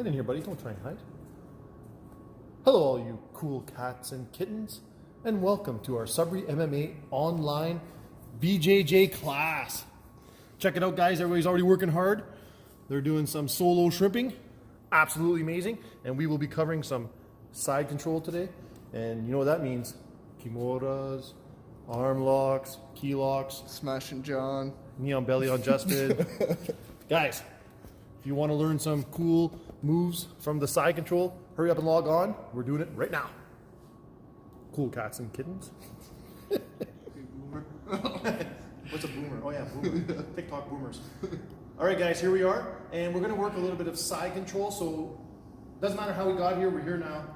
Get in here, buddy. Don't try and hide. Hello, all you cool cats and kittens, and welcome to our Subry MMA online BJJ class. Check it out, guys. Everybody's already working hard. They're doing some solo shrimping. Absolutely amazing. And we will be covering some side control today. And you know what that means. Kimuras, arm locks, key locks. Smashing John. Knee on belly on Justin. Guys, if you want to learn some cool moves from the side control, hurry up and log on. We're doing it right now. Cool cats and kittens. What's a boomer? Oh yeah, boomer. TikTok boomers. All right, guys, here we are. And we're going to work a little bit of side control. So doesn't matter how we got here, we're here now.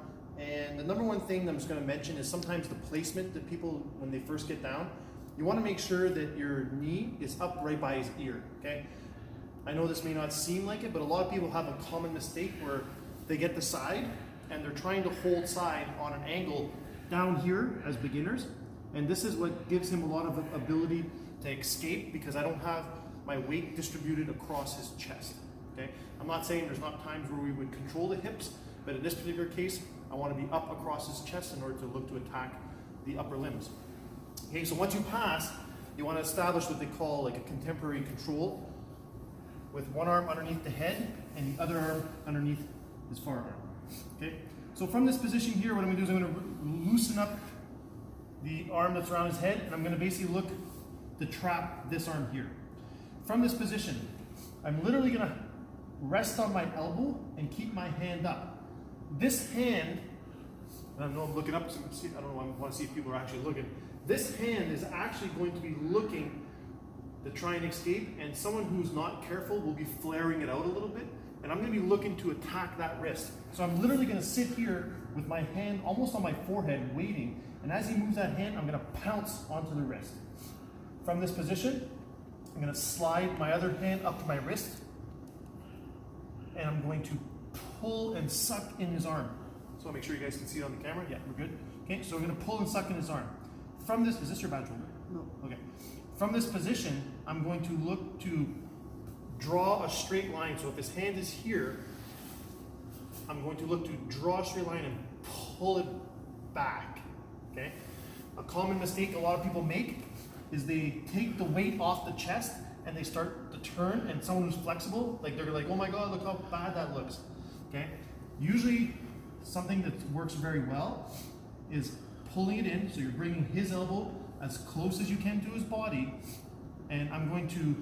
And the number one thing that I'm just going to mention is sometimes the placement that people, when they first get down, you want to make sure that your knee is up right by his ear, okay? I know this may not seem like it, but a lot of people have a common mistake where they get the side and they're trying to hold side on an angle down here as beginners. And this is what gives him a lot of ability to escape because I don't have my weight distributed across his chest, okay? I'm not saying there's not times where we would control the hips, but in this particular case, I want to be up across his chest in order to look to attack the upper limbs. Okay, so once you pass, you want to establish what they call like a contemporary control with one arm underneath the head and the other arm underneath his forearm. Okay, so from this position here, what I'm going to do is I'm going to loosen up the arm that's around his head, and I'm going to basically look to trap this arm here. From this position, I'm literally going to rest on my elbow and keep my hand up. This hand, and I know I'm looking up, so I don't know, I want to see if people are actually looking. This hand is actually going to be looking to try and escape, and someone who's not careful will be flaring it out a little bit, and I'm going to be looking to attack that wrist. So I'm literally going to sit here with my hand almost on my forehead waiting, and as he moves that hand, I'm going to pounce onto the wrist. From this position, I'm going to slide my other hand up to my wrist, and I'm going to pull and suck in his arm. So I'll make sure you guys can see it on the camera. Yeah, we're good. Okay, so we're going to pull and suck in his arm. From this, is this your badge holder? No. Okay. From this position, I'm going to look to draw a straight line. So if his hand is here, I'm going to look to draw a straight line and pull it back. Okay? A common mistake a lot of people make is they take the weight off the chest and they start to turn, and someone who's flexible, like they're like, oh my God, look how bad that looks. Okay? Usually something that works very well is pulling it in, so you're bringing his elbow as close as you can to his body, and I'm going to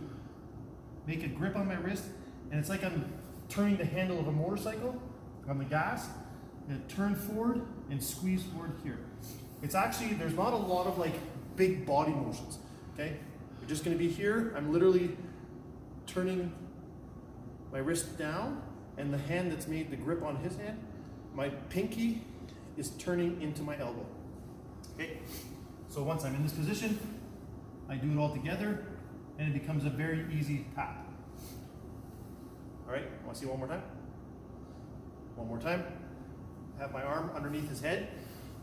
make a grip on my wrist, and it's like I'm turning the handle of a motorcycle on the gas. I'm going to turn forward and squeeze forward here. It's actually, there's not a lot of like big body motions, okay? You're just going to be here. I'm literally turning my wrist down, and the hand that's made the grip on his hand, my pinky is turning into my elbow. Okay, so once I'm in this position, I do it all together, and it becomes a very easy tap. All right, want to see one more time? One more time. I have my arm underneath his head.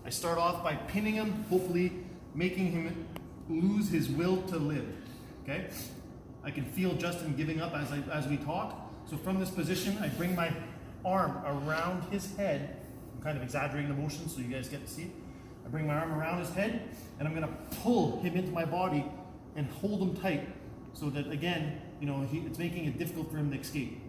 I start off by pinning him, hopefully making him lose his will to live. Okay, I can feel Justin giving up as we talk. So from this position, I bring my arm around his head. I'm kind of exaggerating the motion so you guys get to see. I bring my arm around his head, and I'm going to pull him into my body and hold him tight so that, again, you know, it's making it difficult for him to escape.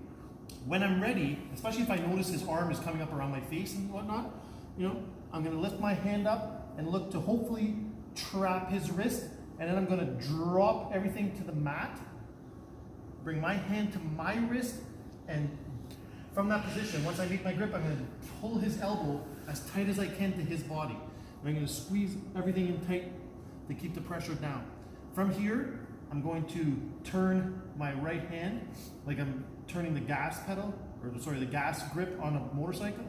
When I'm ready, especially if I notice his arm is coming up around my face and whatnot, you know, I'm going to lift my hand up and look to hopefully trap his wrist, and then I'm going to drop everything to the mat, bring my hand to my wrist, and from that position, once I make my grip, I'm going to pull his elbow as tight as I can to his body. I'm going to squeeze everything in tight to keep the pressure down. From here, I'm going to turn my right hand like I'm turning the gas pedal, or sorry, the gas grip on a motorcycle.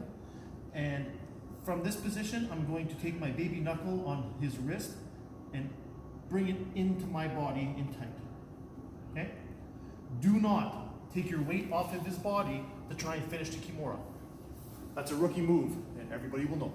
And from this position, I'm going to take my baby knuckle on his wrist and bring it into my body in tight. Okay? Do not take your weight off of his body to try and finish the Kimura. That's a rookie move, and everybody will know.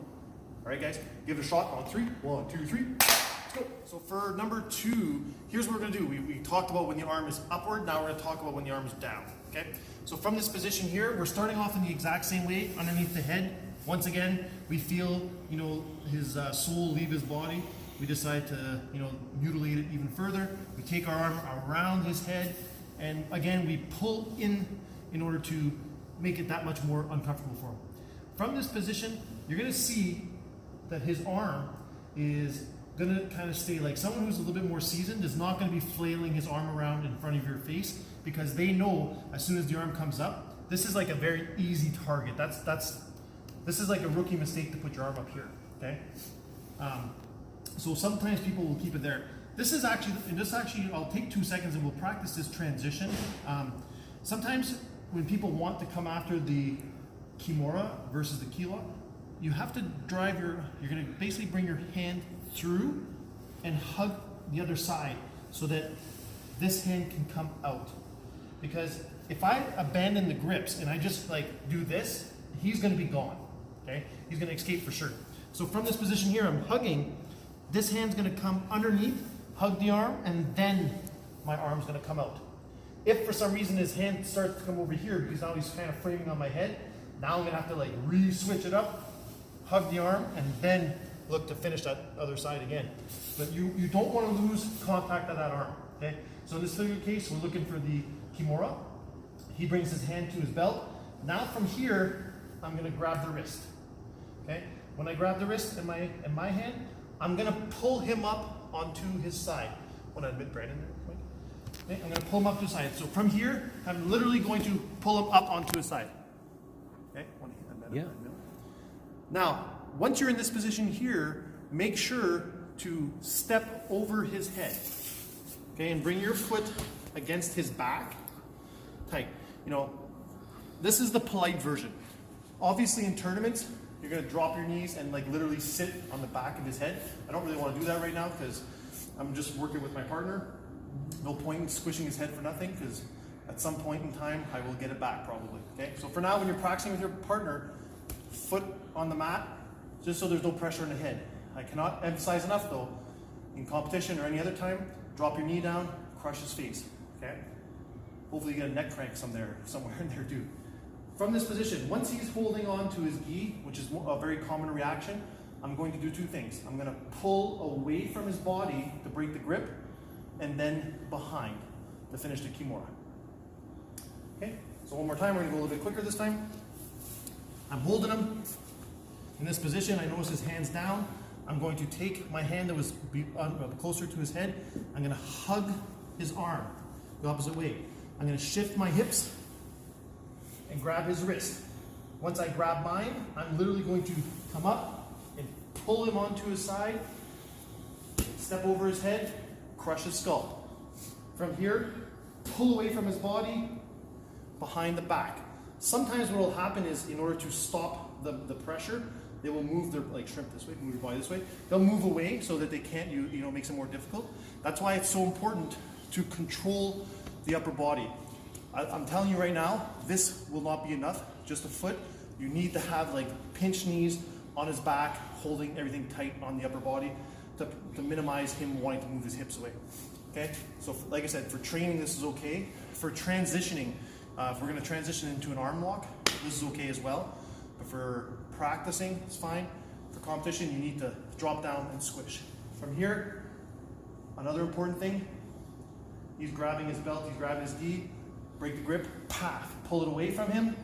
All right, guys, give it a shot on 3. 1, 2, 3. Let's go. So for number 2, here's what we're going to do. We talked about when the arm is upward. Now we're going to talk about when the arm is down. Okay, so from this position here, we're starting off in the exact same way underneath the head. Once again, we feel, you know, his soul leave his body. We decide to, you know, mutilate it even further. We take our arm around his head, and again, we pull in order to make it that much more uncomfortable for him. From this position, you're going to see that his arm is going to kind of stay like someone who's a little bit more seasoned is not going to be flailing his arm around in front of your face, because they know as soon as the arm comes up, this is like a very easy target. This is like a rookie mistake to put your arm up here, okay? So sometimes people will keep it there. This actually, I'll take 2 seconds and we'll practice this transition. Sometimes when people want to come after the Kimura versus the key lock, you have to drive you're gonna basically bring your hand through and hug the other side so that this hand can come out. Because if I abandon the grips and I just like do this, he's gonna be gone, okay? He's gonna escape for sure. So from this position here, I'm hugging, this hand's gonna come underneath, hug the arm, and then my arm's gonna come out. If for some reason his hand starts to come over here, because now he's kind of framing on my head, now I'm gonna have to like re-switch it up, hug the arm, and then look to finish that other side again. But you don't want to lose contact of that arm, okay? So in this particular case, we're looking for the Kimura. He brings his hand to his belt. Now from here, I'm gonna grab the wrist, okay? When I grab the wrist in my hand, I'm gonna pull him up onto his side. Want to admit Brandon there? Okay, I'm gonna pull him up to his side. So from here, I'm literally going to pull him up onto his side. Okay, yeah. Now, once you're in this position here, make sure to step over his head, okay, and bring your foot against his back, tight. You know, this is the polite version. Obviously in tournaments, you're gonna drop your knees and like literally sit on the back of his head. I don't really wanna do that right now because I'm just working with my partner. No point in squishing his head for nothing, because at some point in time, I will get it back probably, okay? So for now, when you're practicing with your partner, foot on the mat, just so there's no pressure on the head. I cannot emphasize enough though, in competition or any other time, drop your knee down, crush his face, okay? Hopefully you get a neck crank somewhere in there too. From this position, once he's holding on to his gi, which is a very common reaction, I'm going to do two things. I'm gonna pull away from his body to break the grip, and then behind to finish the Kimura. Okay, so one more time, we're gonna go a little bit quicker this time. I'm holding him in this position. I notice his hand's down. I'm going to take my hand that was closer to his head. I'm gonna hug his arm the opposite way. I'm gonna shift my hips and grab his wrist. Once I grab mine, I'm literally going to come up and pull him onto his side, step over his head, crush his skull. From here, pull away from his body, behind the back. Sometimes what will happen is, in order to stop the pressure, they will move their, like shrimp this way, move your body this way. They'll move away so that they can't, you know, makes it more difficult. That's why it's so important to control the upper body. I'm telling you right now, this will not be enough, just a foot. You need to have like pinched knees on his back, holding everything tight on the upper body to minimize him wanting to move his hips away. Okay, so like I said, for training this is okay. For transitioning, if we're gonna transition into an arm lock, this is okay as well. But for practicing, it's fine. For competition, you need to drop down and squish. From here, another important thing, he's grabbing his belt, he's grabbing his gi, break the grip, path, pull it away from him,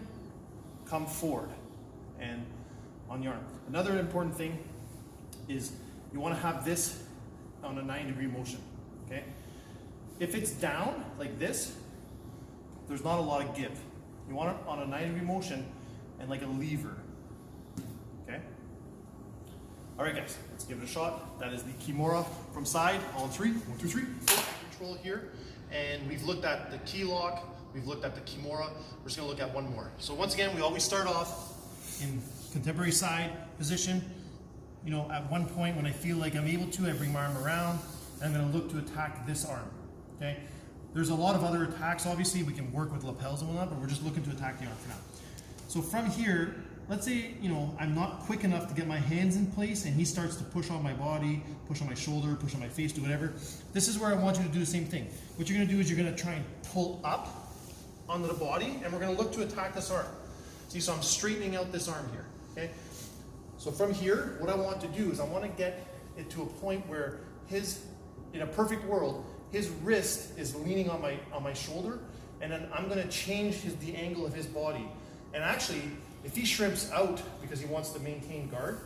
come forward, and on the arm. Another important thing is you want to have this on a 90-degree motion, okay? If it's down like this, there's not a lot of give. You want it on a 90-degree motion and like a lever, okay? All right, guys, let's give it a shot. That is the Kimura from side, all in 3, 1, 2, 3. Control here, and we've looked at the key lock, we've looked at the Kimura. We're just gonna look at one more. So once again, we always start off in contemporary side position. You know, at one point when I feel like I'm able to, I bring my arm around, and I'm gonna look to attack this arm, okay? There's a lot of other attacks, obviously. We can work with lapels and whatnot, but we're just looking to attack the arm for now. So from here, let's say, you know, I'm not quick enough to get my hands in place and he starts to push on my body, push on my shoulder, push on my face, do whatever. This is where I want you to do the same thing. What you're gonna do is you're gonna try and pull up onto the body, and we're gonna look to attack this arm. See, so I'm straightening out this arm here, okay? So from here, what I want to do is I want to get it to a point where in a perfect world, his wrist is leaning on my shoulder, and then I'm gonna change the angle of his body. And actually, if he shrimps out because he wants to maintain guard,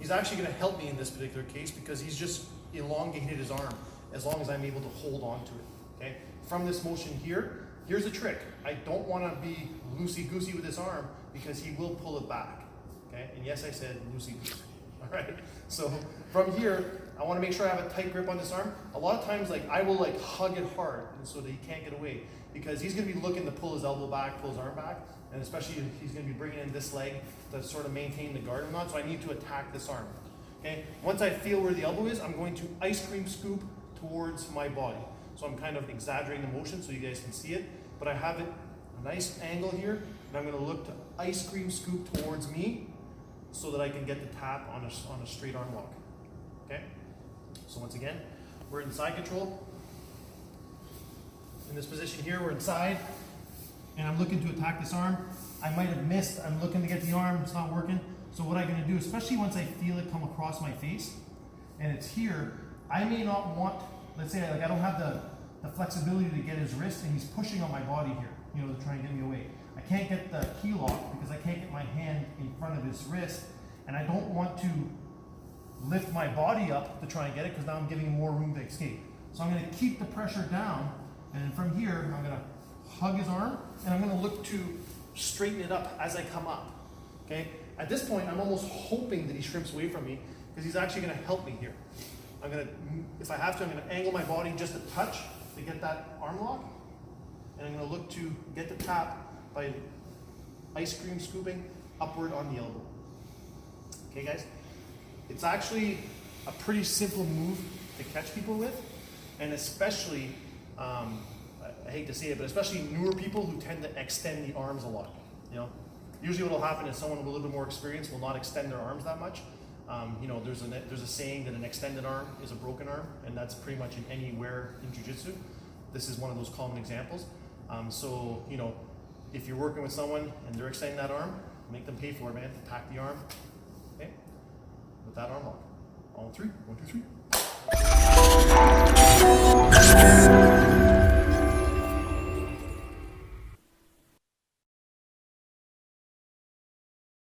he's actually gonna help me in this particular case because he's just elongated his arm as long as I'm able to hold on to it, okay? From this motion here, here's a trick. I don't wanna be loosey-goosey with this arm because he will pull it back, okay? And yes, I said loosey-goosey, all right? So from here, I wanna make sure I have a tight grip on this arm. A lot of times, I will hug it hard and so that he can't get away because he's gonna be looking to pull his elbow back, pull his arm back, and especially if he's gonna be bringing in this leg to sort of maintain the guard or not, so I need to attack this arm, okay? Once I feel where the elbow is, I'm going to ice cream scoop towards my body. So I'm kind of exaggerating the motion so you guys can see it, but I have it a nice angle here, and I'm gonna look to ice cream scoop towards me so that I can get the tap on a straight arm lock, okay? So once again, we're in side control. In this position here, we're inside, and I'm looking to attack this arm. I might have missed, I'm looking to get the arm, it's not working. So what I'm gonna do, especially once I feel it come across my face, and it's here, I may not want, let's say I don't have the flexibility to get his wrist, and he's pushing on my body here, to try and get me away. I can't get the key lock because I can't get my hand in front of his wrist, and I don't want to lift my body up to try and get it because now I'm giving him more room to escape. So I'm gonna keep the pressure down, and from here, I'm gonna hug his arm, and I'm gonna look to straighten it up as I come up, okay? At this point, I'm almost hoping that he shrimps away from me because he's actually gonna help me here. I'm gonna, if I have to, I'm gonna angle my body just a touch to get that arm lock, and I'm gonna look to get the tap by ice cream scooping upward on the elbow. Okay, guys? It's actually a pretty simple move to catch people with, and especially, I hate to say it, but especially newer people who tend to extend the arms a lot. Usually what will happen is someone with a little bit more experience will not extend their arms that much. There's a saying that an extended arm is a broken arm, and that's pretty much in anywhere in jiu-jitsu. This is one of those common examples. If you're working with someone and they're extending that arm, make them pay for it, man. Attack the arm, okay? With that arm lock. On 3, 1, 2, 3.